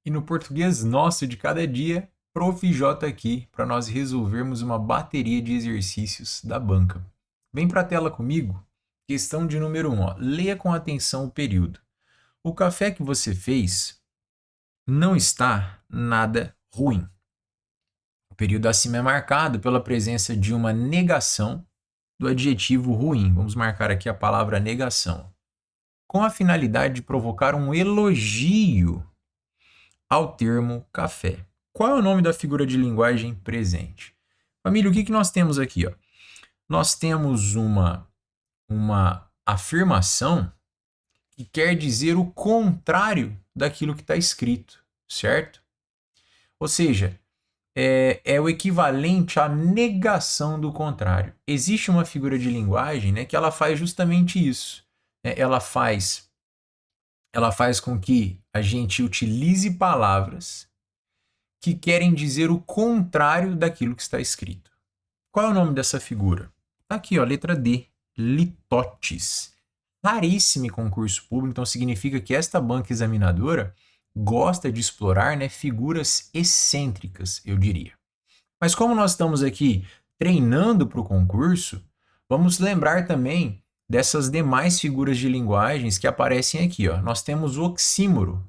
E no português nosso de cada dia, Prof. J aqui para nós resolvermos uma bateria de exercícios da banca. Vem para a tela comigo. Questão de número 1. Leia com atenção o período. O café que você fez não está nada ruim. O período acima é marcado pela presença de uma negação do adjetivo ruim. Vamos marcar aqui a palavra negação. Com a finalidade de provocar um elogio ao termo café. Qual é o nome da figura de linguagem presente? Família, o que nós temos aqui? Ó? Nós temos uma afirmação que quer dizer o contrário daquilo que está escrito, certo? Ou seja, é o equivalente à negação do contrário. Existe uma figura de linguagem, né, que ela faz justamente isso. Né? Ela faz com que a gente utilize palavras que querem dizer o contrário daquilo que está escrito. Qual é o nome dessa figura? Tá aqui, ó, letra D, litotes. Raríssimo em concurso público, então significa que esta banca examinadora gosta de explorar, né, figuras excêntricas, eu diria. Mas como nós estamos aqui treinando para o concurso, vamos lembrar também dessas demais figuras de linguagens que aparecem aqui. Ó. Nós temos o oxímoro,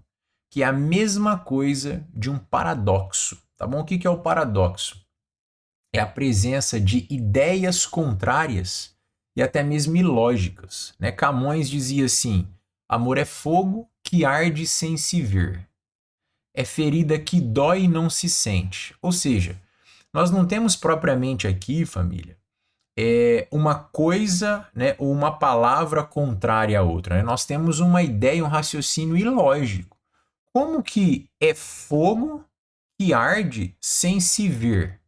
que é a mesma coisa de um paradoxo. Tá bom? O que é o paradoxo? É a presença de ideias contrárias e até mesmo ilógicas. Né? Camões dizia assim: amor é fogo que arde sem se ver. É ferida que dói e não se sente. Ou seja, nós não temos propriamente aqui, família, uma coisa, né, ou uma palavra contrária à outra. Né? Nós temos uma ideia, um raciocínio ilógico. Como que é fogo que arde sem se ver?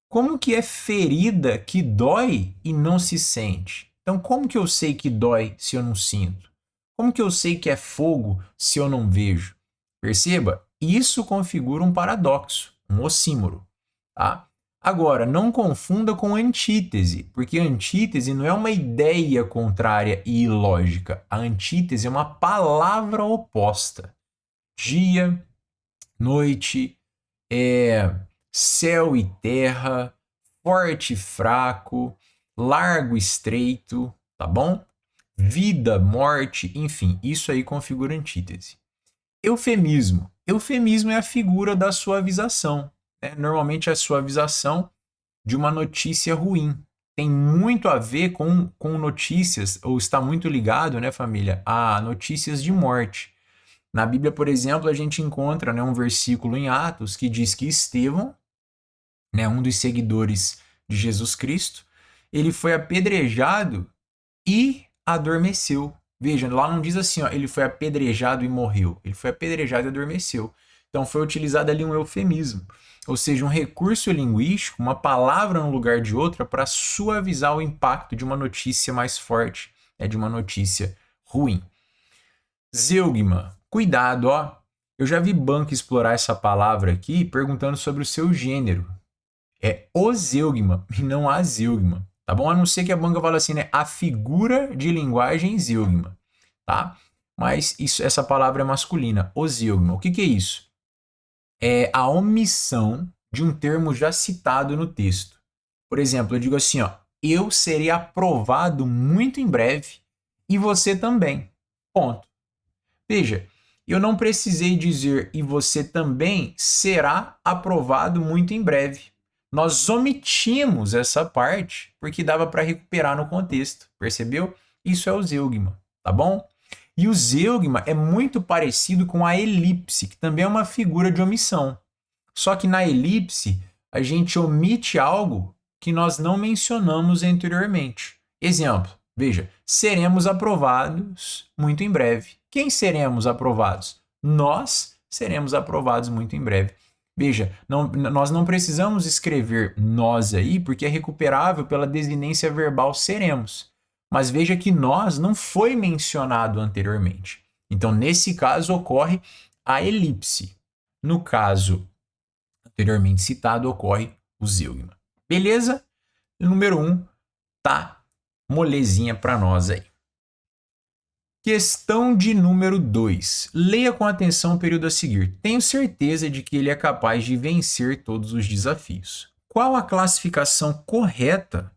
Como que é ferida que dói e não se sente? Então, como que eu sei que dói se eu não sinto? Como que eu sei que é fogo se eu não vejo? Perceba, isso configura um paradoxo, um oxímoro, tá? Agora, não confunda com antítese, porque antítese não é uma ideia contrária e ilógica. A antítese é uma palavra oposta. Dia, noite, céu e terra, forte e fraco, largo e estreito, tá bom? Vida, morte, enfim, isso aí configura antítese. Eufemismo. Eufemismo é a figura da suavização. Né? Normalmente a suavização de uma notícia ruim. Tem muito a ver com notícias, ou está muito ligado, né, família, a notícias de morte. Na Bíblia, por exemplo, a gente encontra, né, um versículo em Atos que diz que Estevão, né, um dos seguidores de Jesus Cristo, ele foi apedrejado e adormeceu. Veja, lá não diz assim, ó, ele foi apedrejado e morreu. Ele foi apedrejado e adormeceu. Então foi utilizado ali um eufemismo, ou seja, um recurso linguístico, uma palavra no lugar de outra para suavizar o impacto de uma notícia mais forte, de uma notícia ruim. Zeugma, cuidado, ó. Eu já vi banco explorar essa palavra aqui perguntando sobre o seu gênero. É o zeugma e não a zeugma, tá bom? A não ser que a banca fale assim, né? A figura de linguagem zeugma, tá? Mas essa palavra é masculina, o zeugma. O que é isso? É a omissão de um termo já citado no texto. Por exemplo, eu digo assim, ó, eu serei aprovado muito em breve e você também. Ponto. Veja, eu não precisei dizer e você também será aprovado muito em breve. Nós omitimos essa parte porque dava para recuperar no contexto, percebeu? Isso é o zeugma, tá bom? E o zeugma é muito parecido com a elipse, que também é uma figura de omissão. Só que na elipse, a gente omite algo que nós não mencionamos anteriormente. Exemplo, veja, seremos aprovados muito em breve. Quem seremos aprovados? Nós seremos aprovados muito em breve. Veja, nós não precisamos escrever nós aí, porque é recuperável pela desinência verbal seremos. Mas veja que nós não foi mencionado anteriormente. Então, nesse caso, ocorre a elipse. No caso anteriormente citado, ocorre o zeugma. Beleza? Número 1, tá molezinha para nós aí. Questão de número 2. Leia com atenção o período a seguir. Tenho certeza de que ele é capaz de vencer todos os desafios. Qual a classificação correta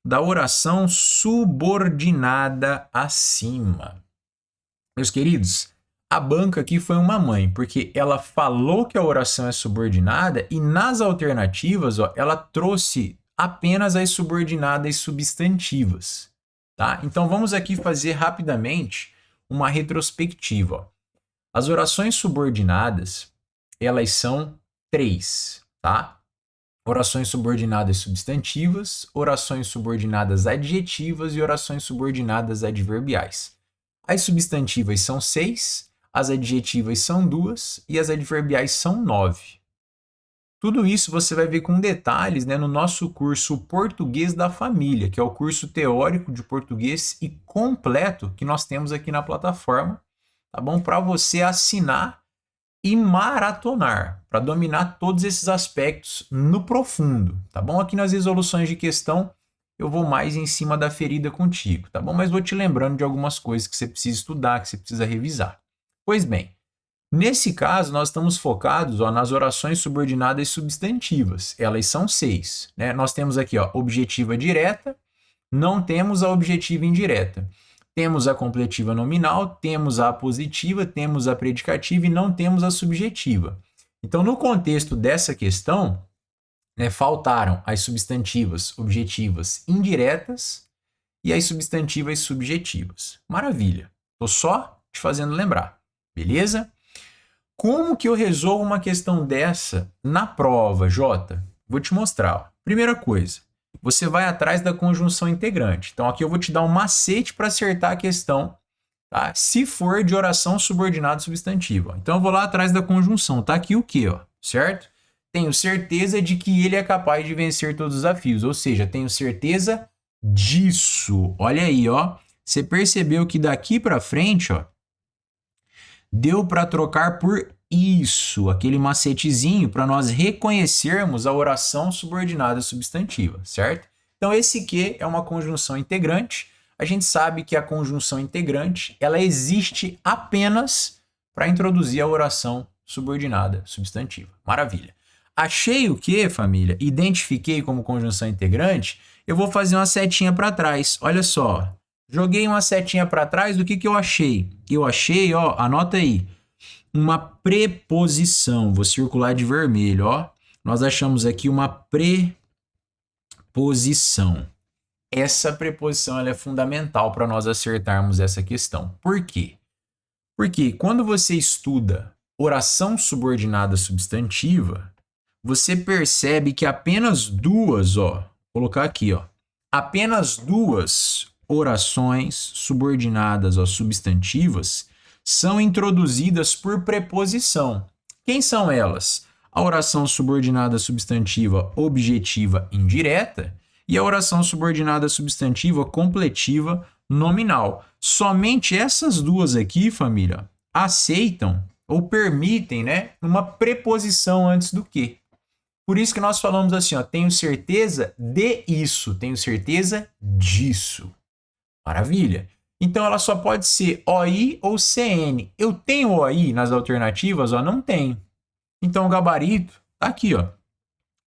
da oração subordinada acima? Meus queridos, a banca aqui foi uma mãe, porque ela falou que a oração é subordinada e nas alternativas, ela trouxe apenas as subordinadas substantivas. Tá? Então vamos aqui fazer rapidamente uma retrospectiva. As orações subordinadas, elas são 3, tá? Orações subordinadas substantivas, orações subordinadas adjetivas e orações subordinadas adverbiais. As substantivas são 6, as adjetivas são 2 e as adverbiais são 9. Tudo isso você vai ver com detalhes, né, no nosso curso Português da Família, que é o curso teórico de português e completo que nós temos aqui na plataforma, tá bom? Para você assinar e maratonar, para dominar todos esses aspectos no profundo, tá bom? Aqui nas resoluções de questão eu vou mais em cima da ferida contigo, tá bom? Mas vou te lembrando de algumas coisas que você precisa estudar, que você precisa revisar. Pois bem, nesse caso, nós estamos focados nas orações subordinadas substantivas. Elas são 6. Né? Nós temos aqui objetiva direta, não temos a objetiva indireta. Temos a completiva nominal, temos a apositiva, temos a predicativa e não temos a subjetiva. Então, no contexto dessa questão, né, faltaram as substantivas objetivas indiretas e as substantivas subjetivas. Maravilha. Estou só te fazendo lembrar. Beleza? Como que eu resolvo uma questão dessa na prova, Jota? Vou te mostrar. Ó. Primeira coisa, você vai atrás da conjunção integrante. Então, aqui eu vou te dar um macete para acertar a questão, tá? Se for de oração subordinada substantiva. Então, eu vou lá atrás da conjunção. Tá aqui o quê, ó? Certo? Tenho certeza de que ele é capaz de vencer todos os desafios. Ou seja, tenho certeza disso. Olha aí, ó. Você percebeu que daqui para frente, ó, deu para trocar por isso, aquele macetezinho para nós reconhecermos a oração subordinada substantiva, certo? Então esse que é uma conjunção integrante. A gente sabe que a conjunção integrante, ela existe apenas para introduzir a oração subordinada substantiva. Maravilha. Achei o que, família? Identifiquei como conjunção integrante. Eu vou fazer uma setinha para trás. Olha só. Joguei uma setinha para trás, o que eu achei? Eu achei, ó, anota aí, uma preposição. Vou circular de vermelho, ó. Nós achamos aqui uma preposição. Essa preposição ela é fundamental para nós acertarmos essa questão. Por quê? Porque quando você estuda oração subordinada substantiva, você percebe que apenas duas, ó, vou colocar aqui, ó, apenas duas orações subordinadas substantivas são introduzidas por preposição. Quem são elas? A oração subordinada substantiva objetiva indireta e a oração subordinada substantiva completiva nominal. Somente essas duas aqui, família, aceitam ou permitem, né, uma preposição antes do que. Por isso que nós falamos assim, ó, tenho certeza de isso, tenho certeza disso. Maravilha. Então, ela só pode ser OI ou CN. Eu tenho OI nas alternativas? Ó, não tenho. Então, o gabarito está aqui. Ó.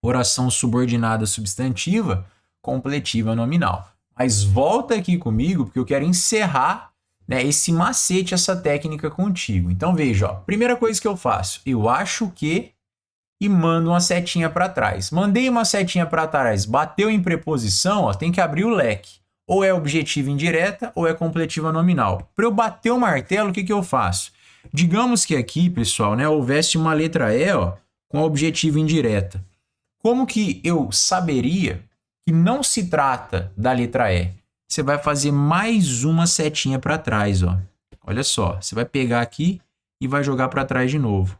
Oração subordinada substantiva, completiva nominal. Mas volta aqui comigo, porque eu quero encerrar, né, esse macete, essa técnica contigo. Então, veja. Ó, primeira coisa que eu faço, eu acho que e mando uma setinha para trás. Mandei uma setinha para trás, bateu em preposição, ó, tem que abrir o leque. Ou é objetiva indireta ou é completiva nominal. Para eu bater o martelo, o que eu faço? Digamos que aqui, pessoal, né, houvesse uma letra E, ó, com a objetiva indireta. Como que eu saberia que não se trata da letra E? Você vai fazer mais uma setinha para trás, ó. Olha só, você vai pegar aqui e vai jogar para trás de novo.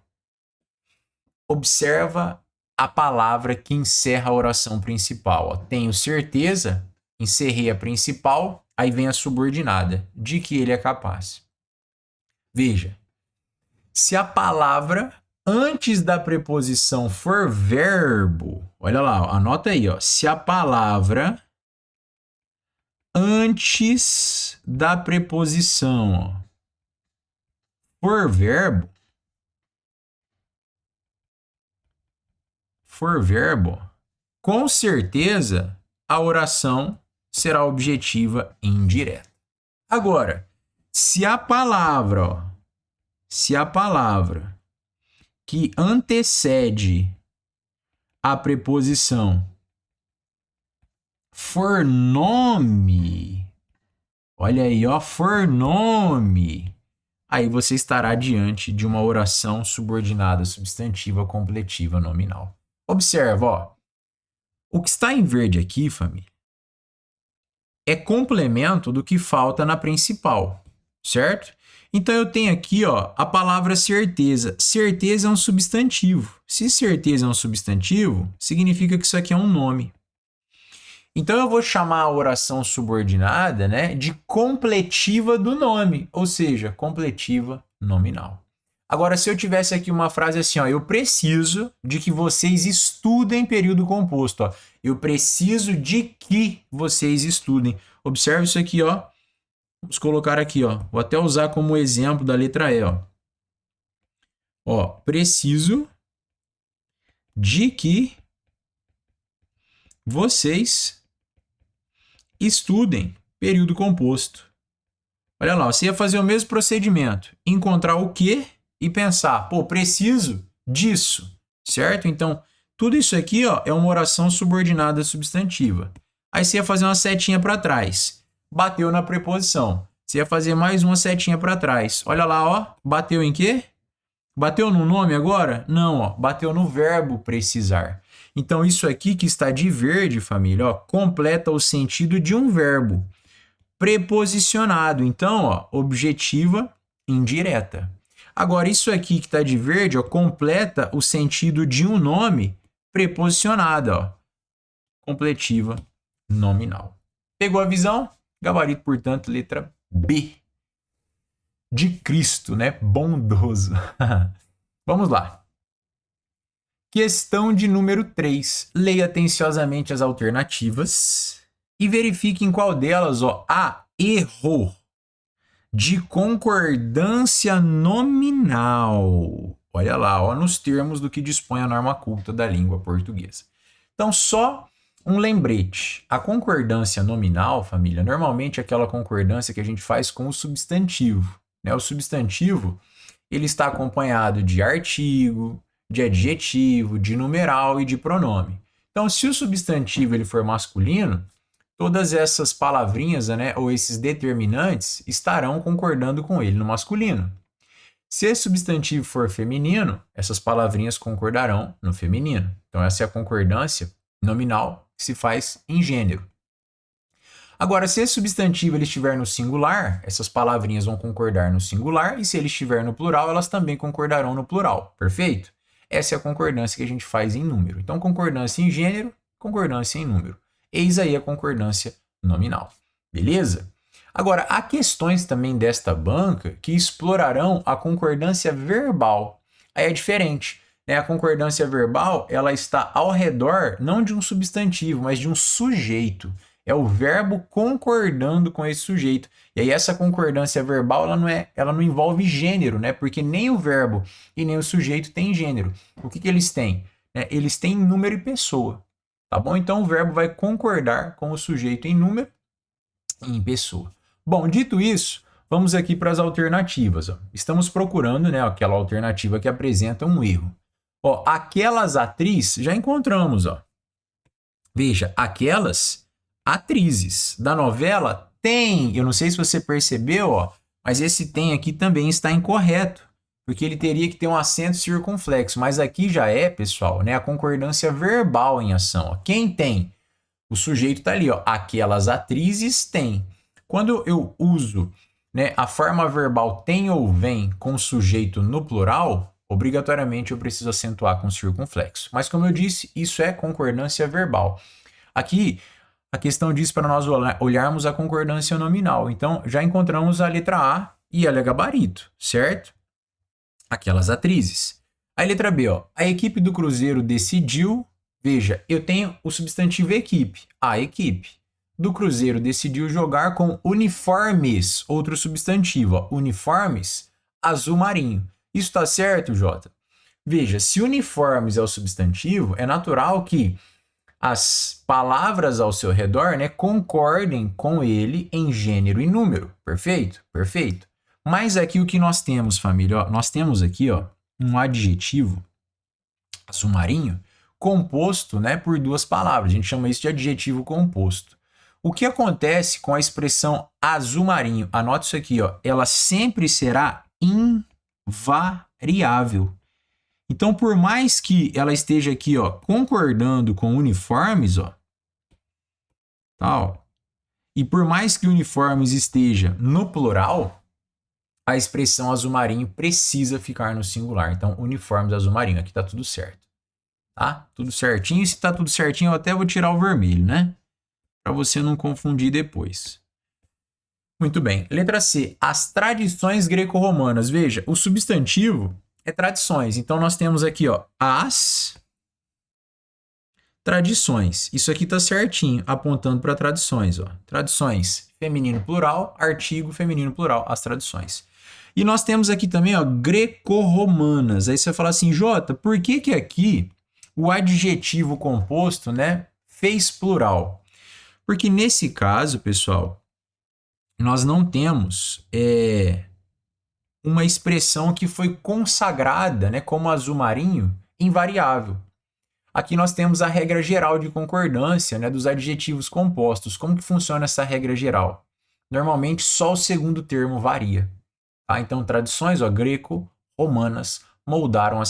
Observa a palavra que encerra a oração principal. Ó. Tenho certeza, encerrei a principal, aí vem a subordinada, de que ele é capaz. Veja, se a palavra antes da preposição for verbo, olha lá, ó, anota aí, ó, se a palavra antes da preposição, ó, for verbo, com certeza a oração será objetiva e indireta. Agora, se a palavra que antecede a preposição for nome, olha aí, ó, for nome, aí você estará diante de uma oração subordinada substantiva completiva nominal. Observa, ó, o que está em verde aqui, família, é complemento do que falta na principal, certo? Então eu tenho aqui, ó, a palavra certeza. Certeza é um substantivo. Se certeza é um substantivo, significa que isso aqui é um nome. Então eu vou chamar a oração subordinada, né, de completiva do nome, ou seja, completiva nominal. Agora, se eu tivesse aqui uma frase assim, ó, eu preciso de que vocês estudem período composto, ó. Eu preciso de que vocês estudem. Observe isso aqui, ó. Vamos colocar aqui, ó. Vou até usar como exemplo da letra E, ó. Ó, preciso de que vocês estudem período composto. Olha lá, você ia fazer o mesmo procedimento, encontrar o que e pensar, pô, preciso disso, certo? Então, tudo isso aqui, ó, é uma oração subordinada substantiva. Aí você ia fazer uma setinha para trás, bateu na preposição. Você ia fazer mais uma setinha para trás. Olha lá, ó, bateu em quê? Bateu no nome agora? Não, ó, bateu no verbo precisar. Então, isso aqui que está de verde, família, ó, completa o sentido de um verbo preposicionado. Então, ó, objetiva indireta. Agora, isso aqui que está de verde, ó, completa o sentido de um nome preposicionado, ó, completiva nominal. Pegou a visão? Gabarito, portanto, letra B. De Cristo, né? Bondoso. Vamos lá. Questão de número 3. Leia atenciosamente as alternativas e verifique em qual delas, ó, há erro de concordância nominal. Olha lá, ó, nos termos do que dispõe a norma culta da língua portuguesa. Então, só um lembrete. A concordância nominal, família, normalmente é aquela concordância que a gente faz com o substantivo, né? O substantivo, ele está acompanhado de artigo, de adjetivo, de numeral e de pronome. Então, se o substantivo ele for masculino, todas essas palavrinhas, né, ou esses determinantes estarão concordando com ele no masculino. Se esse substantivo for feminino, essas palavrinhas concordarão no feminino. Então, essa é a concordância nominal que se faz em gênero. Agora, se esse substantivo ele estiver no singular, essas palavrinhas vão concordar no singular, e se ele estiver no plural, elas também concordarão no plural. Perfeito? Essa é a concordância que a gente faz em número. Então, concordância em gênero, concordância em número. Eis aí a concordância nominal. Beleza? Agora, há questões também desta banca que explorarão a concordância verbal. Aí é diferente, né? A concordância verbal, ela está ao redor não de um substantivo, mas de um sujeito. É o verbo concordando com esse sujeito. E aí essa concordância verbal, ela não envolve gênero, né? Porque nem o verbo e nem o sujeito têm gênero. O que eles têm? Eles têm número e pessoa. Tá bom? Então o verbo vai concordar com o sujeito em número e em pessoa. Bom, dito isso, vamos aqui para as alternativas. Ó. Estamos procurando, né, aquela alternativa que apresenta um erro. Ó, aquelas atrizes, já encontramos. Ó. Veja, aquelas atrizes da novela tem. Eu não sei se você percebeu, ó, mas esse tem aqui também está incorreto. Porque ele teria que ter um acento circunflexo. Mas aqui já é, pessoal, né, a concordância verbal em ação. Ó. Quem tem? O sujeito está ali. Ó, aquelas atrizes têm. Quando eu uso, né, a forma verbal tem ou vem com o sujeito no plural, obrigatoriamente eu preciso acentuar com circunflexo. Mas como eu disse, isso é concordância verbal. Aqui, a questão diz para nós olharmos a concordância nominal. Então, já encontramos a letra A e ela é gabarito, certo? Aquelas atrizes. A letra B, ó, a equipe do Cruzeiro decidiu. Veja, eu tenho o substantivo equipe, a equipe do Cruzeiro decidiu jogar com uniformes, outro substantivo, ó, uniformes azul marinho. Isso está certo, Jota? Veja, se uniformes é o substantivo, é natural que as palavras ao seu redor, né, concordem com ele em gênero e número. Perfeito? Perfeito. Mas aqui o que nós temos, família? Ó, nós temos aqui um adjetivo, azul marinho, composto, né, por duas palavras. A gente chama isso de adjetivo composto. O que acontece com a expressão azul marinho? Anote isso aqui, ó. Ela sempre será invariável. Então, por mais que ela esteja aqui, ó, concordando com uniformes, ó, tal, e por mais que uniformes esteja no plural, a expressão azul marinho precisa ficar no singular. Então, uniformes azul marinho, aqui tá tudo certo. Tá? Tudo certinho. E se tá tudo certinho, eu até vou tirar o vermelho, né? Para você não confundir depois. Muito bem. Letra C. As tradições greco-romanas. Veja, o substantivo é tradições. Então, nós temos aqui, ó, as tradições. Isso aqui tá certinho, apontando para tradições, ó. Tradições, feminino plural, artigo feminino plural, as tradições. E nós temos aqui também, ó, greco-romanas. Aí você vai falar assim, Jota, por que que aqui o adjetivo composto, né, fez plural? Porque nesse caso, pessoal, nós não temos uma expressão que foi consagrada, né, como azul marinho, invariável. Aqui nós temos a regra geral de concordância, né, dos adjetivos compostos. Como que funciona essa regra geral? Normalmente só o segundo termo varia. Tá? Então, tradições greco-romanas moldaram a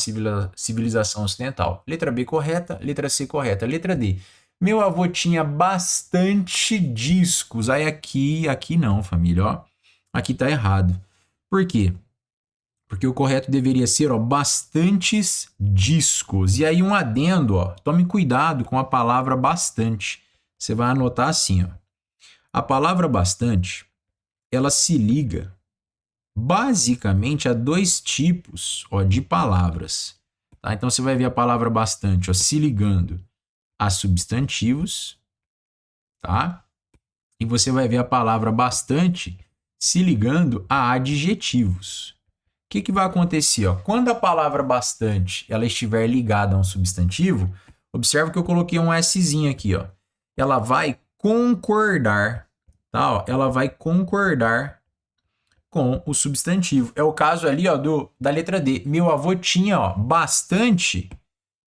civilização ocidental. Letra B correta, letra C correta. Letra D. Meu avô tinha bastante discos. Aí aqui não, família. Ó. Aqui tá errado. Por quê? Porque o correto deveria ser, ó, bastantes discos. E aí um adendo, ó, tome cuidado com a palavra bastante. Você vai anotar assim, ó. A palavra bastante, ela se liga basicamente a dois tipos, ó, de palavras. Tá? Então você vai ver a palavra bastante, ó, se ligando a substantivos, tá? E você vai ver a palavra bastante se ligando a adjetivos. O que vai acontecer? Ó? Quando a palavra bastante ela estiver ligada a um substantivo, observa que eu coloquei um Szinho aqui. Ó. Ela vai concordar, tá? Ó, ela vai concordar com o substantivo. É o caso ali, ó, da letra D. Meu avô tinha, ó, bastante.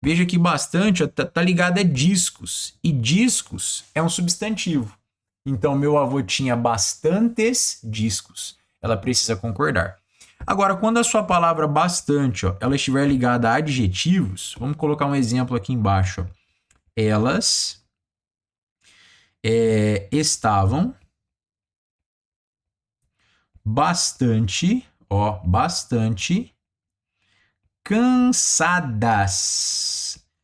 Veja que bastante, ó, tá ligado a discos. E discos é um substantivo. Então, meu avô tinha bastantes discos. Ela precisa concordar. Agora, quando a sua palavra bastante, ó, ela estiver ligada a adjetivos, vamos colocar um exemplo aqui embaixo. Ó. Elas estavam bastante cansadas.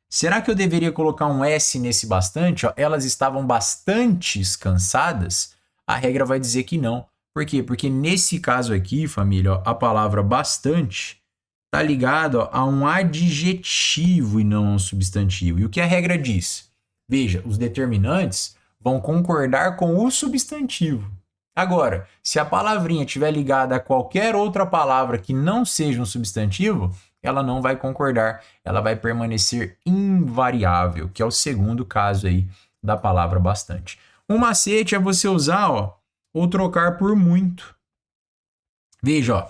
Será que eu deveria colocar um S nesse bastante? Ó? Elas estavam bastantes cansadas? A regra vai dizer que não. Por quê? Porque nesse caso aqui, família, ó, a palavra bastante está ligada a um adjetivo e não a um substantivo. E o que a regra diz? Veja, os determinantes vão concordar com o substantivo. Agora, se a palavrinha estiver ligada a qualquer outra palavra que não seja um substantivo, ela não vai concordar, ela vai permanecer invariável, que é o segundo caso aí da palavra bastante. Um macete é você usar, ó, ou trocar por muito. Veja, ó,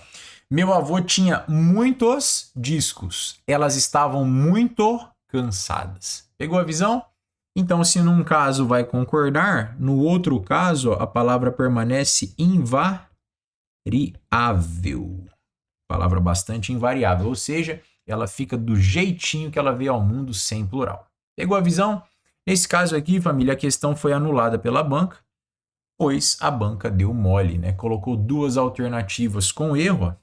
meu avô tinha muitos discos. Elas estavam muito cansadas. Pegou a visão? Então, se num caso vai concordar, no outro caso, ó, a palavra permanece invariável. Palavra bastante invariável, ou seja, ela fica do jeitinho que ela veio ao mundo sem plural. Pegou a visão? Nesse caso aqui, família, a questão foi anulada pela banca, pois a banca deu mole, né? Colocou duas alternativas com erro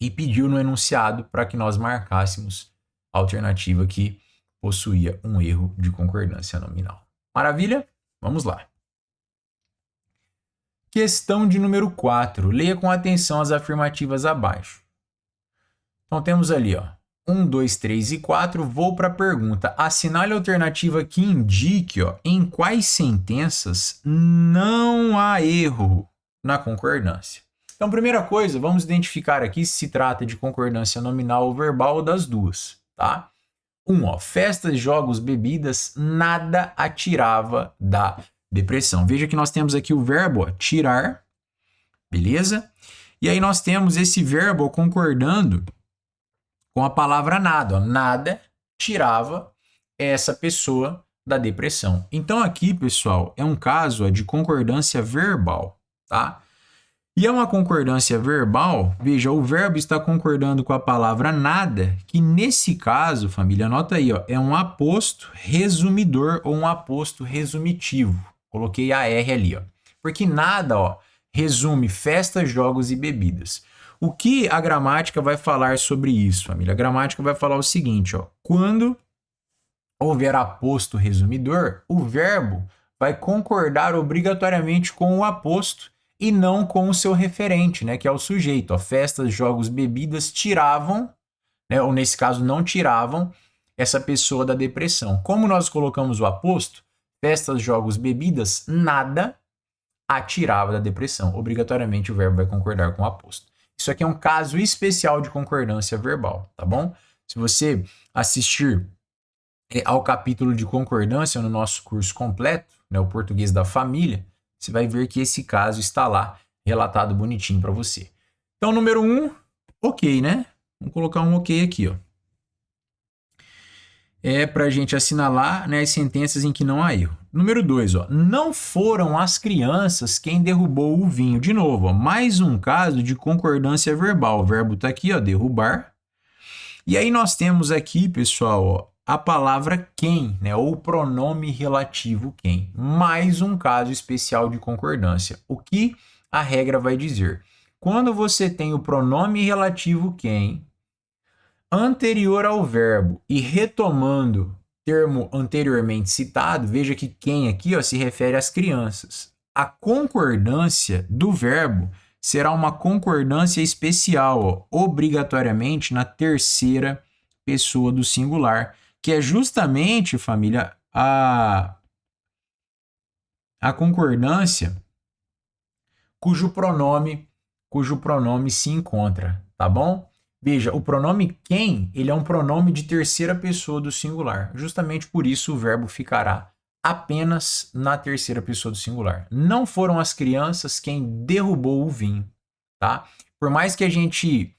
e pediu no enunciado para que nós marcássemos a alternativa que possuía um erro de concordância nominal. Maravilha? Vamos lá. Questão de número 4. Leia com atenção as afirmativas abaixo. Então temos ali, ó, 1, 2, 3 e 4. Vou para a pergunta. Assinale a alternativa que indique, ó, em quais sentenças não há erro na concordância. Então, primeira coisa, vamos identificar aqui se se trata de concordância nominal ou verbal ou das duas, tá? Festas, jogos, bebidas, nada a tirava da depressão. Veja que nós temos aqui o verbo, ó, tirar, beleza? E aí nós temos esse verbo concordando com a palavra nada, ó, nada tirava essa pessoa da depressão. Então aqui, pessoal, é um caso, ó, de concordância verbal, tá? E é uma concordância verbal, veja, o verbo está concordando com a palavra nada, que nesse caso, família, anota aí, ó, é um aposto resumidor ou um aposto resumitivo. Coloquei a R ali, ó. Porque nada, ó, resume festas, jogos e bebidas. O que a gramática vai falar sobre isso, família? A gramática vai falar o seguinte, ó, quando houver aposto resumidor, o verbo vai concordar obrigatoriamente com o aposto e não com o seu referente, né, que é o sujeito. Ó, festas, jogos, bebidas tiravam, né, ou nesse caso não tiravam, essa pessoa da depressão. Como nós colocamos o aposto, festas, jogos, bebidas, nada a tirava da depressão. Obrigatoriamente o verbo vai concordar com o aposto. Isso aqui é um caso especial de concordância verbal, tá bom? Se você assistir ao capítulo de concordância no nosso curso completo, né, o português da família, você vai ver que esse caso está lá relatado bonitinho para você. Então, número 1, ok, né? Vamos colocar um ok aqui, ó. É para a gente assinalar, né, as sentenças em que não há erro. Número 2, ó, não foram as crianças quem derrubou o vinho. De novo, ó, mais um caso de concordância verbal. O verbo está aqui, ó, derrubar. E aí nós temos aqui, pessoal, ó, a palavra quem, né, ou o pronome relativo quem. Mais um caso especial de concordância. O que a regra vai dizer? Quando você tem o pronome relativo quem anterior ao verbo e retomando termo anteriormente citado, veja que quem aqui, ó, se refere às crianças. A concordância do verbo será uma concordância especial, ó, obrigatoriamente na terceira pessoa do singular, que é justamente, família, a concordância cujo pronome se encontra, tá bom? Veja, o pronome quem, ele é um pronome de terceira pessoa do singular. Justamente por isso o verbo ficará apenas na terceira pessoa do singular. Não foram as crianças quem derrubou o vinho, tá? Por mais que a gente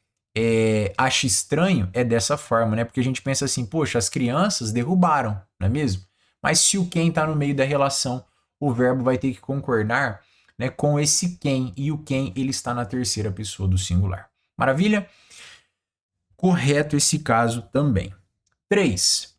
ache estranho, é dessa forma, né? Porque a gente pensa assim, poxa, as crianças derrubaram, não é mesmo? Mas se o quem está no meio da relação, o verbo vai ter que concordar, né, com esse quem, e o quem ele está na terceira pessoa do singular. Maravilha? Correto esse caso também. 3.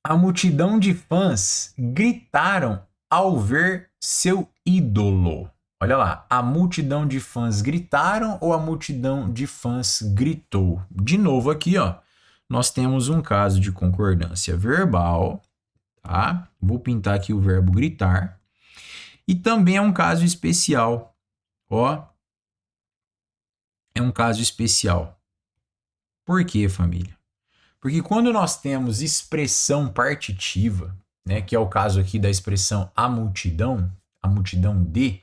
A multidão de fãs gritaram ao ver seu ídolo. Olha lá, a multidão de fãs gritaram ou a multidão de fãs gritou? De novo aqui, ó, nós temos um caso de concordância verbal, tá? Vou pintar aqui o verbo gritar. E também é um caso especial, ó. É um caso especial. Por quê, família? Porque quando nós temos expressão partitiva, né, que é o caso aqui da expressão a multidão de,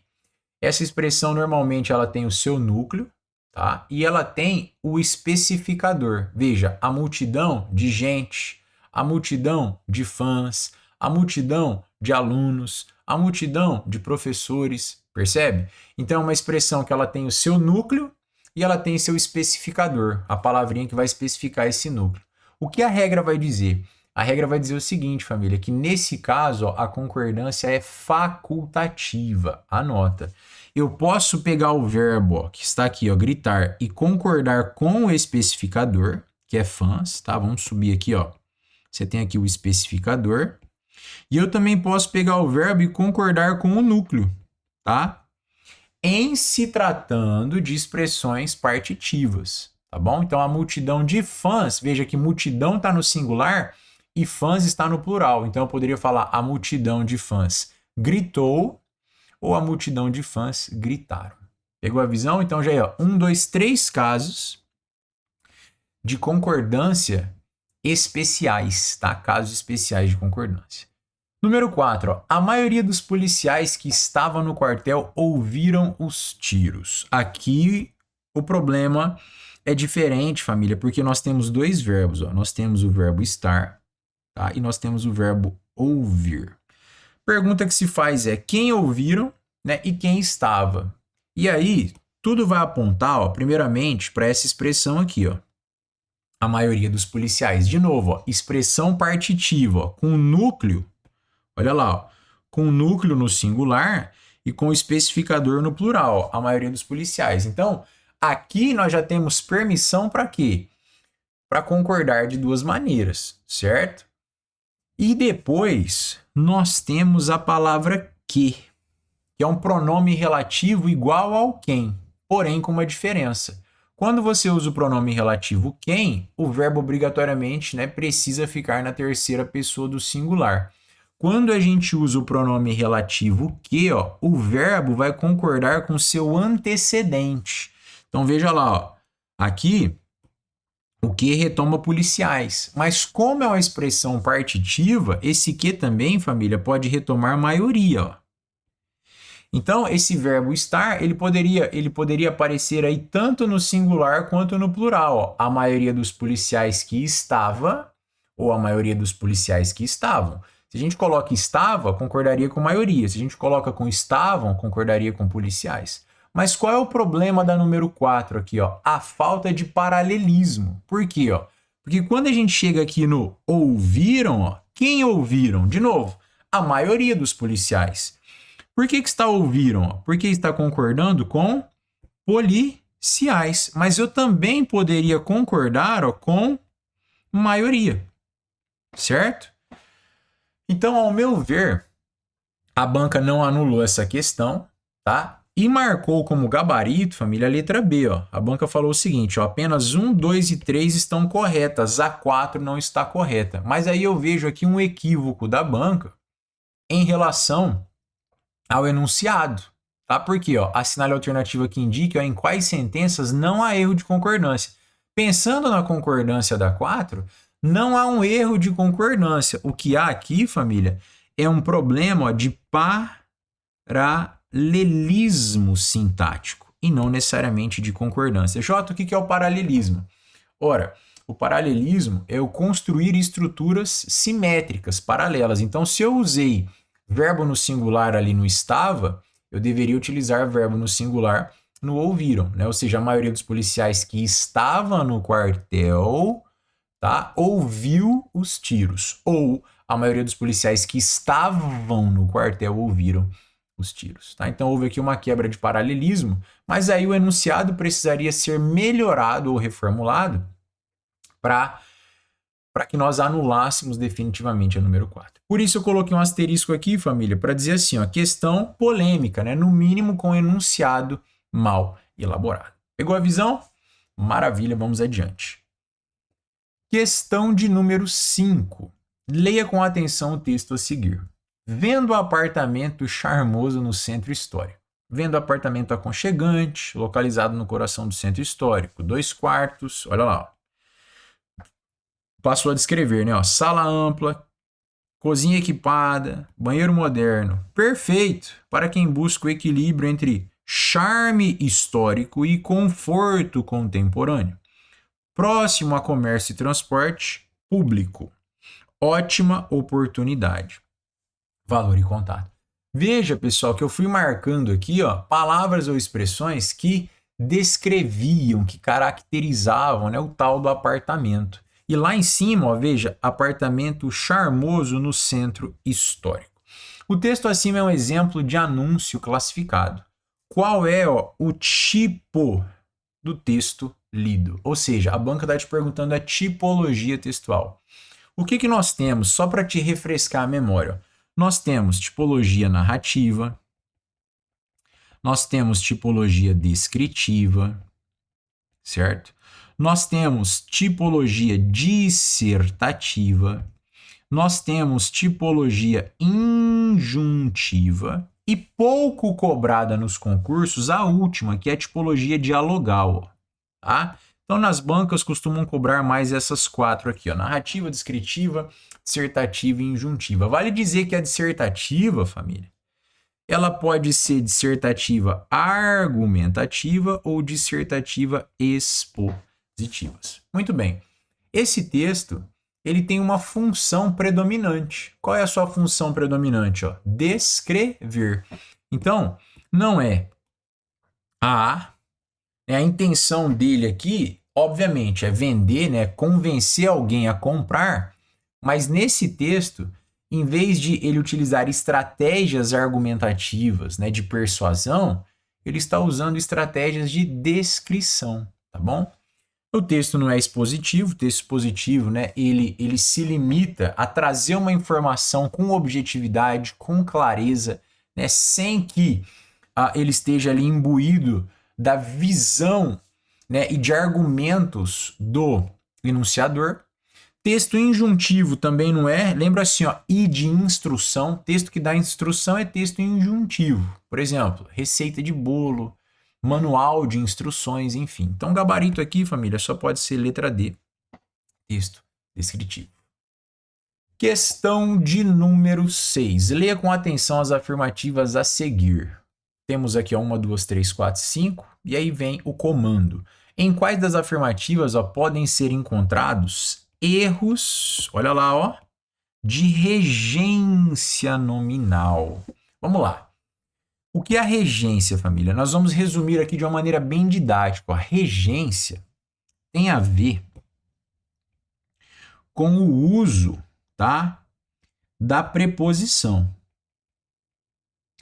essa expressão normalmente ela tem o seu núcleo, tá? E ela tem o especificador. Veja, a multidão de gente, a multidão de fãs, a multidão de alunos, a multidão de professores, percebe? Então é uma expressão que ela tem o seu núcleo e ela tem seu especificador, a palavrinha que vai especificar esse núcleo. O que a regra vai dizer? A regra vai dizer o seguinte, família, que nesse caso, ó, a concordância é facultativa. Anota. Eu posso pegar o verbo, ó, que está aqui, ó, gritar, e concordar com o especificador, que é fãs, tá? Vamos subir aqui, ó. Você tem aqui o especificador. E eu também posso pegar o verbo e concordar com o núcleo, tá? Em se tratando de expressões partitivas, tá bom? Então, a multidão de fãs, veja que multidão está no singular e fãs está no plural. Então, eu poderia falar a multidão de fãs gritou ou a multidão de fãs gritaram. Pegou a visão? Então, já aí, ó, 1, 2, 3 casos de concordância especiais, tá? Casos especiais de concordância. Número 4, ó, a maioria dos policiais que estavam no quartel ouviram os tiros. Aqui o problema é diferente, família, porque nós temos dois verbos. Ó. Nós temos o verbo estar, tá? E nós temos o verbo ouvir. Pergunta que se faz é quem ouviram, né, e quem estava. E aí, tudo vai apontar, ó, primeiramente, para essa expressão aqui, ó. A maioria dos policiais. De novo, ó, expressão partitiva, ó, com núcleo. Olha lá, ó, com núcleo no singular e com especificador no plural, ó, a maioria dos policiais. Então, aqui nós já temos permissão para quê? Para concordar de duas maneiras, certo? E depois nós temos a palavra que é um pronome relativo igual ao quem, porém com uma diferença. Quando você usa o pronome relativo quem, o verbo obrigatoriamente, né, precisa ficar na terceira pessoa do singular. Quando a gente usa o pronome relativo que, ó, o verbo vai concordar com seu antecedente. Então veja lá, ó, aqui o que retoma policiais. Mas como é uma expressão partitiva, esse que também, família, pode retomar maioria, ó. Então, esse verbo estar, ele poderia aparecer aí tanto no singular quanto no plural. Ó. A maioria dos policiais que estava, ou a maioria dos policiais que estavam. Se a gente coloca estava, concordaria com maioria. Se a gente coloca com estavam, concordaria com policiais. Mas qual é o problema da número 4 aqui? Ó? A falta de paralelismo. Por quê? Ó? Porque quando a gente chega aqui no ouviram, ó, quem ouviram? De novo, a maioria dos policiais. Por que está ouviram? Porque está concordando com policiais. Mas eu também poderia concordar, ó, com maioria. Certo? Então, ao meu ver, a banca não anulou essa questão, tá? E marcou como gabarito, família, a letra B. Ó. A banca falou o seguinte, ó, apenas 1, 2 e 3 estão corretas, a 4 não está correta. Mas aí eu vejo aqui um equívoco da banca em relação ao enunciado, tá? Porque ó, assinale a alternativa que indique ó, em quais sentenças não há erro de concordância. Pensando na concordância da 4, não há um erro de concordância. O que há aqui, família, é um problema ó, de paralelismo sintático e não necessariamente de concordância. Jota, o que é o paralelismo? Ora, o paralelismo é o construir estruturas simétricas, paralelas. Então, se eu usei verbo no singular ali no estava, eu deveria utilizar verbo no singular no ouviram, né? Ou seja, a maioria dos policiais que estavam no quartel, tá, ouviu os tiros. Ou a maioria dos policiais que estavam no quartel ouviram os tiros, tá? Então houve aqui uma quebra de paralelismo, mas aí o enunciado precisaria ser melhorado ou reformulado para que nós anulássemos definitivamente a número 4. Por isso eu coloquei um asterisco aqui, família, para dizer assim, ó, questão polêmica, né? No mínimo com enunciado mal elaborado. Pegou a visão? Maravilha, vamos adiante. Questão de número 5. Leia com atenção o texto a seguir. Vendo o apartamento charmoso no centro histórico. Vendo o apartamento aconchegante, localizado no coração do centro histórico. 2 quartos, olha lá, ó. Passou a descrever, né? Ó, sala ampla, cozinha equipada, banheiro moderno. Perfeito para quem busca o equilíbrio entre charme histórico e conforto contemporâneo. Próximo a comércio e transporte público. Ótima oportunidade. Valor e contato. Veja, pessoal, que eu fui marcando aqui, ó, palavras ou expressões que descreviam, que caracterizavam, né, o tal do apartamento. E lá em cima, ó, veja, apartamento charmoso no centro histórico. O texto acima é um exemplo de anúncio classificado. Qual é ó, o tipo do texto lido? Ou seja, a banca está te perguntando a tipologia textual. O que nós temos? Só para te refrescar a memória. Nós temos tipologia narrativa, nós temos tipologia descritiva, certo? Nós temos tipologia dissertativa, nós temos tipologia injuntiva e pouco cobrada nos concursos, a última, que é a tipologia dialogal, tá? Então, nas bancas costumam cobrar mais essas 4 aqui, ó, narrativa, descritiva, dissertativa e injuntiva. Vale dizer que a dissertativa, família, ela pode ser dissertativa argumentativa ou dissertativa expositiva. Muito bem. Esse texto, ele tem uma função predominante. Qual é a sua função predominante? Ó? Descrever. Então, não é a intenção dele aqui, obviamente, é vender, né, convencer alguém a comprar, mas nesse texto, em vez de ele utilizar estratégias argumentativas, né, de persuasão, ele está usando estratégias de descrição, tá bom? O texto não é expositivo, o texto expositivo, né, ele se limita a trazer uma informação com objetividade, com clareza, né, sem que ele esteja ali imbuído da visão, né, e de argumentos do enunciador. Texto injuntivo também não é. Lembra assim, ó, e de instrução. Texto que dá instrução é texto injuntivo. Por exemplo, receita de bolo, manual de instruções, enfim. Então, gabarito aqui, família, só pode ser letra D, texto descritivo. Questão de número 6. Leia com atenção as afirmativas a seguir. Temos aqui 1, 2, 3, 4, 5, e aí vem o comando. Em quais das afirmativas podem ser encontrados erros, olha lá, ó, de regência nominal? Vamos lá. O que é a regência, família? Nós vamos resumir aqui de uma maneira bem didática. A regência tem a ver com o uso, tá, da preposição.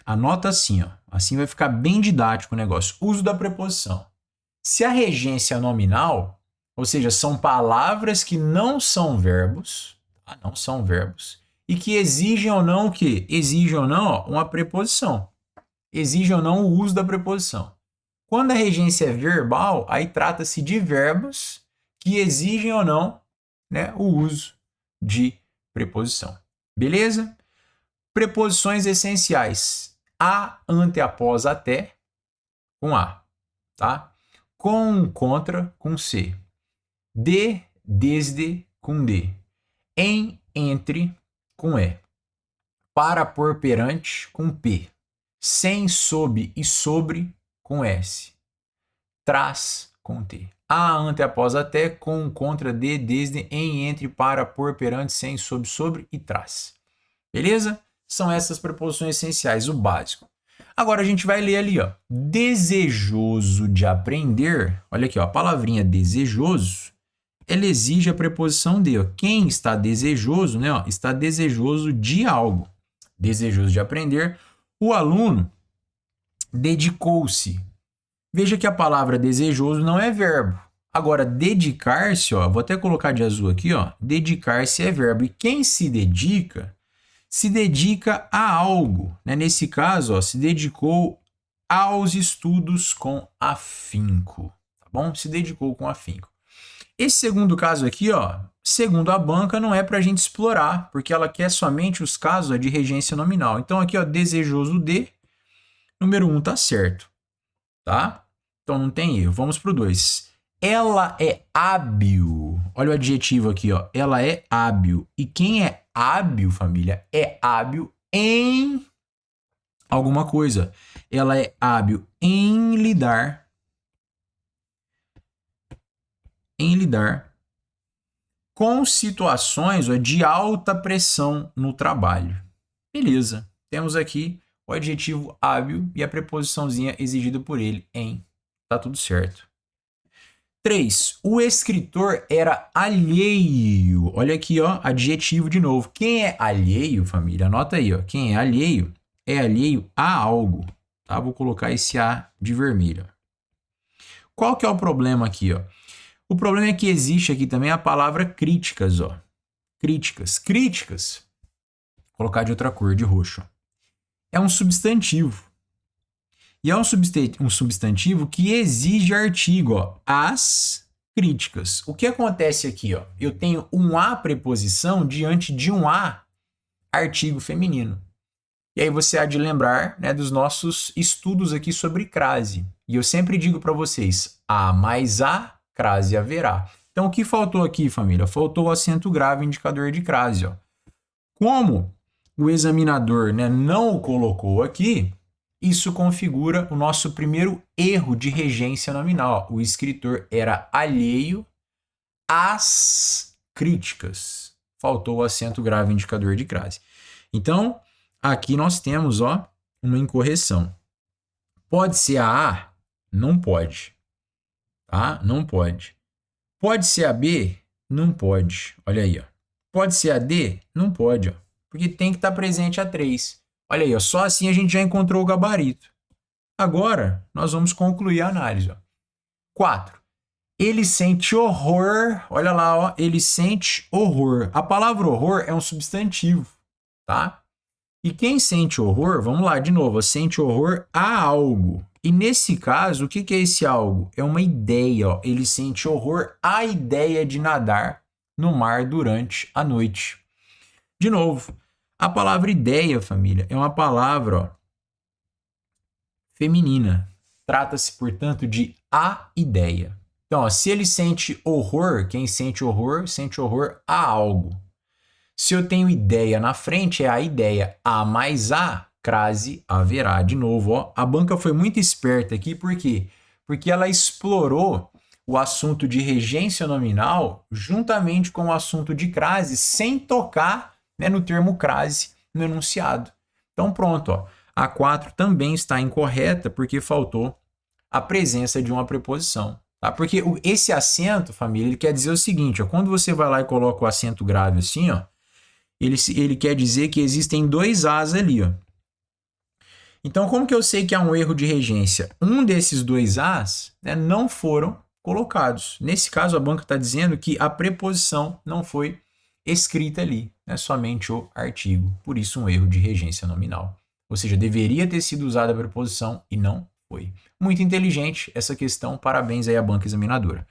Anota assim, ó. Assim vai ficar bem didático o negócio. Uso da preposição. Se a regência é nominal, ou seja, são palavras que não são verbos, tá? Não são verbos, e que exigem ou não o quê? Exigem ou não, ó, uma preposição. Exigem ou não o uso da preposição. Quando a regência é verbal, aí trata-se de verbos que exigem ou não, né, o uso de preposição. Beleza? Preposições essenciais. A, ante, após, até, com A, tá? Com, contra, com C. De, desde, com D. Em, entre, com E. Para, por, perante, com P. Sem, sob e sobre, com S. Tras, com T. A, ante, após, até, com, contra, de, desde, em, entre, para, por, perante, sem, sob, sobre e tras. Beleza? São essas preposições essenciais, o básico. Agora a gente vai ler ali, ó. Desejoso de aprender. Olha aqui, ó. A palavrinha desejoso, ela exige a preposição de, ó. Quem está desejoso, né, ó, está desejoso de algo. Desejoso de aprender. O aluno dedicou-se. Veja que a palavra desejoso não é verbo. Agora, dedicar-se, ó, vou até colocar de azul aqui, ó. Dedicar-se é verbo. E quem se dedica a algo, né? Nesse caso, ó, se dedicou aos estudos com afinco, tá bom? Se dedicou com afinco. Esse segundo caso aqui, ó, segundo a banca, não é para a gente explorar, porque ela quer somente os casos de regência nominal. Então aqui, ó, desejoso de, número 1 tá certo, tá? Então não tem erro. Vamos pro 2. Ela é hábil. Olha o adjetivo aqui, ó. Ela é hábil. E quem é hábil, família, é hábil em alguma coisa. Ela é hábil em lidar com situações, ó, de alta pressão no trabalho. Beleza. Temos aqui o adjetivo hábil e a preposiçãozinha exigida por ele em. Tá tudo certo. 3. O escritor era alheio. Olha aqui, ó, adjetivo de novo. Quem é alheio, família? Anota aí, ó. Quem é alheio a algo. Tá? Vou colocar esse A de vermelho. Qual que é o problema aqui, ó? O problema é que existe aqui também a palavra críticas, ó. Críticas. Vou colocar de outra cor, de roxo. É um substantivo. E é um substantivo que exige artigo, ó, as críticas. O que acontece aqui, ó? Eu tenho um a preposição diante de um a artigo feminino. E aí você há de lembrar, né, dos nossos estudos aqui sobre crase. E eu sempre digo para vocês, a mais a crase haverá. Então, o que faltou aqui, família? Faltou o acento grave indicador de crase. Ó. Como o examinador, né, não o colocou aqui, isso configura o nosso primeiro erro de regência nominal. O escritor era alheio às críticas. Faltou o acento grave indicador de crase. Então, aqui nós temos uma incorreção. Pode ser a A? Não pode. Tá? Não pode. Pode ser a B? Não pode. Olha aí. Ó. Pode ser a D? Não pode. Ó. Porque tem que estar presente a 3. Olha aí. Ó. Só assim a gente já encontrou o gabarito. Agora, nós vamos concluir a análise. Ó. 4. Ele sente horror. Olha lá. Ó. Ele sente horror. A palavra horror é um substantivo. Tá? E quem sente horror, vamos lá de novo, sente horror a algo. E nesse caso, o que é esse algo? É uma ideia. Ó. Ele sente horror à ideia de nadar no mar durante a noite. De novo, a palavra ideia, família, é uma palavra feminina. Trata-se, portanto, de a ideia. Então, se ele sente horror, quem sente horror a algo. Se eu tenho ideia na frente, é a ideia. A mais A, crase haverá. De novo, ó, a banca foi muito esperta aqui, por quê? Porque ela explorou o assunto de regência nominal juntamente com o assunto de crase, sem tocar, né, no termo crase no enunciado. Então, pronto, ó, a 4 também está incorreta, porque faltou a presença de uma preposição. Tá? Porque esse acento, família, ele quer dizer o seguinte, ó, quando você vai lá e coloca o acento grave assim, ó, ele quer dizer que existem 2 As ali. Ó. Então, como que eu sei que há um erro de regência? Um desses 2 As, né, não foram colocados. Nesse caso, a banca está dizendo que a preposição não foi escrita ali, né, somente o artigo. Por isso, um erro de regência nominal. Ou seja, deveria ter sido usada a preposição e não foi. Muito inteligente essa questão. Parabéns aí à banca examinadora.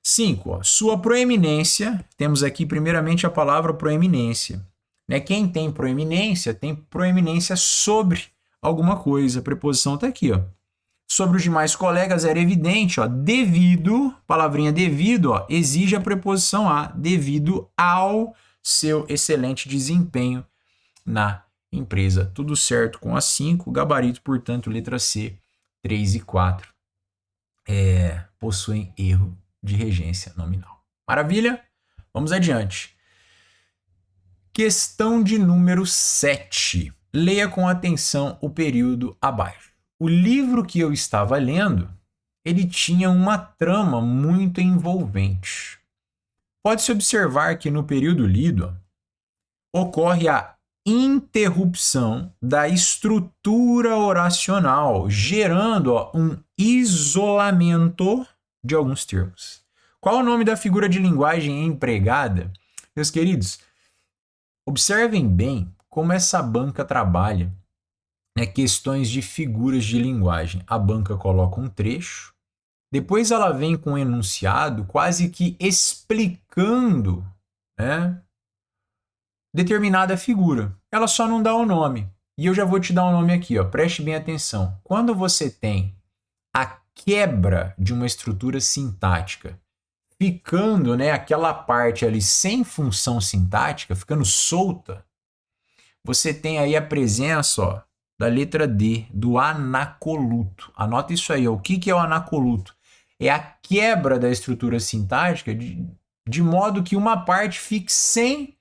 5. Sua proeminência, temos aqui primeiramente a palavra proeminência. Né? Quem tem proeminência sobre alguma coisa. A preposição está aqui. Ó. Sobre os demais colegas era evidente, ó, devido, palavrinha devido, ó, exige a preposição a, devido ao seu excelente desempenho na empresa. Tudo certo com a 5, gabarito, portanto, letra C, 3 e 4 possuem erro de regência nominal. Maravilha? Vamos adiante. Questão de número 7. Leia com atenção o período abaixo. O livro que eu estava lendo, ele tinha uma trama muito envolvente. Pode-se observar que no período lido, ocorre a interrupção da estrutura oracional, gerando um isolamento de alguns termos. Qual é o nome da figura de linguagem empregada? Meus queridos, observem bem como essa banca trabalha, né, questões de figuras de linguagem. A banca coloca um trecho, depois ela vem com um enunciado quase que explicando, né, determinada figura. Ela só não dá o nome. E eu já vou te dar um nome aqui, ó. Preste bem atenção. Quando você tem a quebra de uma estrutura sintática, ficando, né, aquela parte ali sem função sintática, ficando solta, você tem aí a presença, ó, da letra D, do anacoluto. Anota isso aí, ó. O que é o anacoluto? É a quebra da estrutura sintática de modo que uma parte fique sem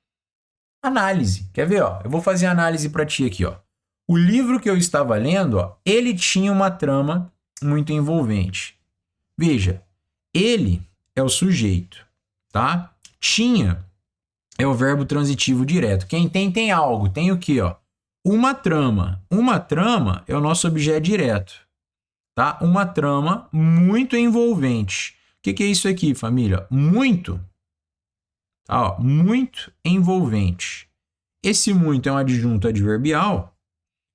análise. Quer ver? Ó? Eu vou fazer a análise para ti aqui. Ó. O livro que eu estava lendo, ó, ele tinha uma trama muito envolvente. Veja, ele é o sujeito, tá? Tinha é o verbo transitivo direto. Quem tem algo. Tem o quê? Ó? Uma trama. Uma trama é o nosso objeto direto. Tá? Uma trama muito envolvente. O que é isso aqui, família? Muito. Tá? Ó, muito envolvente. Esse muito é um adjunto adverbial.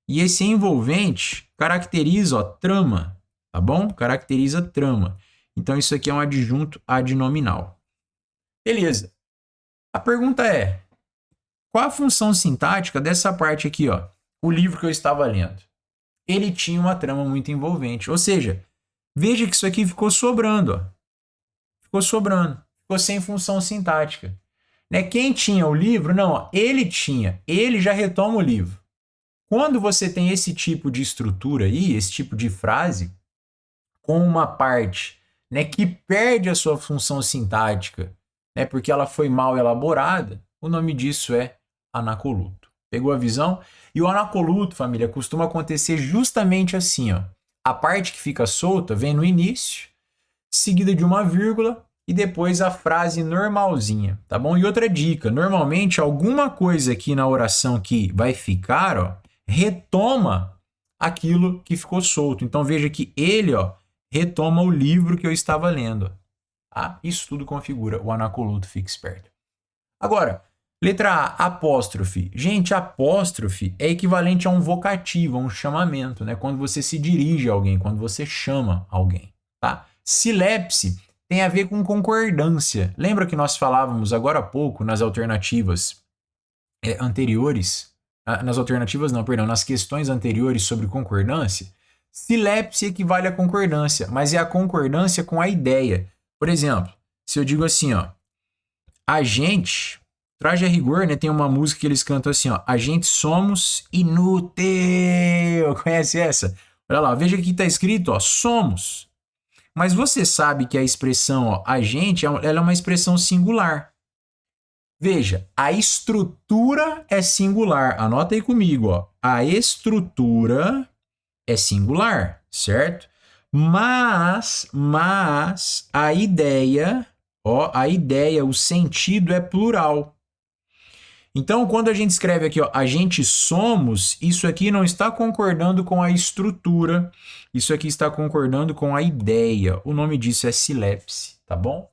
E esse envolvente caracteriza, ó, trama. Tá bom? Caracteriza trama. Então, isso aqui é um adjunto adnominal. Beleza. A pergunta é, qual a função sintática dessa parte aqui, ó? O livro que eu estava lendo. Ele tinha uma trama muito envolvente. Ou seja, veja que isso aqui ficou sobrando, ó. ficou sobrando, ficou sem função sintática. Né? Quem tinha o livro? Não, ó, ele tinha, ele já retoma o livro. Quando você tem esse tipo de estrutura aí, esse tipo de frase, com uma parte, né, que perde a sua função sintática, né, porque ela foi mal elaborada, o nome disso é anacoluto. Pegou a visão? E o anacoluto, família, costuma acontecer justamente assim, ó. A parte que fica solta vem no início, seguida de uma vírgula e depois a frase normalzinha, tá bom? E outra dica, normalmente alguma coisa aqui na oração que vai ficar, ó, retoma aquilo que ficou solto. Então veja que ele, ó, retoma o livro que eu estava lendo. Tá? Isso tudo configura o anacoluto, fique esperto. Agora, letra A, apóstrofe. Gente, apóstrofe é equivalente a um vocativo, a um chamamento, né? Quando você se dirige a alguém, quando você chama alguém, tá? Silepse tem a ver com concordância. Lembra que nós falávamos agora há pouco nas alternativas anteriores? Nas alternativas não, perdão, nas questões anteriores sobre concordância? Silepse equivale a concordância, mas é a concordância com a ideia. Por exemplo, se eu digo assim, ó, a gente, traje a rigor, né, tem uma música que eles cantam assim, ó, a gente somos inútil. Conhece essa? Olha lá, veja que aqui está escrito, ó, somos. Mas você sabe que a expressão, ó, a gente, ela é uma expressão singular. Veja, a estrutura é singular. Anota aí comigo, ó. A estrutura é singular, certo? Mas a ideia, ó, a ideia, o sentido é plural. Então, quando a gente escreve aqui, ó, a gente somos, isso aqui não está concordando com a estrutura, isso aqui está concordando com a ideia. O nome disso é silepse, tá bom?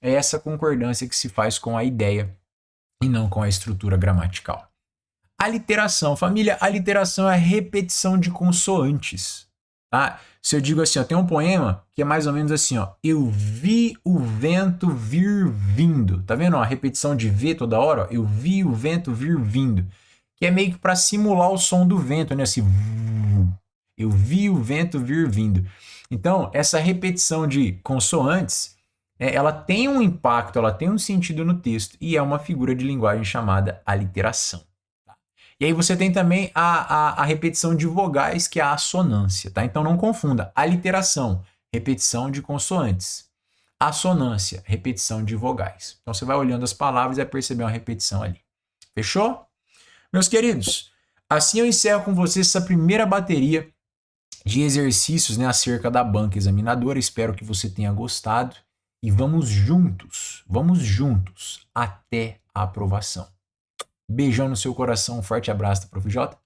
É essa concordância que se faz com a ideia e não com a estrutura gramatical. Aliteração, família, aliteração é a repetição de consoantes, tá? Se eu digo assim, ó, tem um poema que é mais ou menos assim, ó, eu vi o vento vir vindo, tá vendo? Ó, a repetição de V toda hora, ó, eu vi o vento vir vindo, que é meio que para simular o som do vento, né? Assim, eu vi o vento vir vindo. Então, essa repetição de consoantes, ela tem um impacto, ela tem um sentido no texto e é uma figura de linguagem chamada aliteração. E aí você tem também a repetição de vogais, que é a assonância, tá? Então não confunda. Aliteração, repetição de consoantes. Assonância, repetição de vogais. Então você vai olhando as palavras e vai perceber uma repetição ali. Fechou? Meus queridos, assim eu encerro com vocês essa primeira bateria de exercícios, né, acerca da banca examinadora. Espero que você tenha gostado e vamos juntos até a aprovação. Beijão no seu coração, um forte abraço da Prof. J.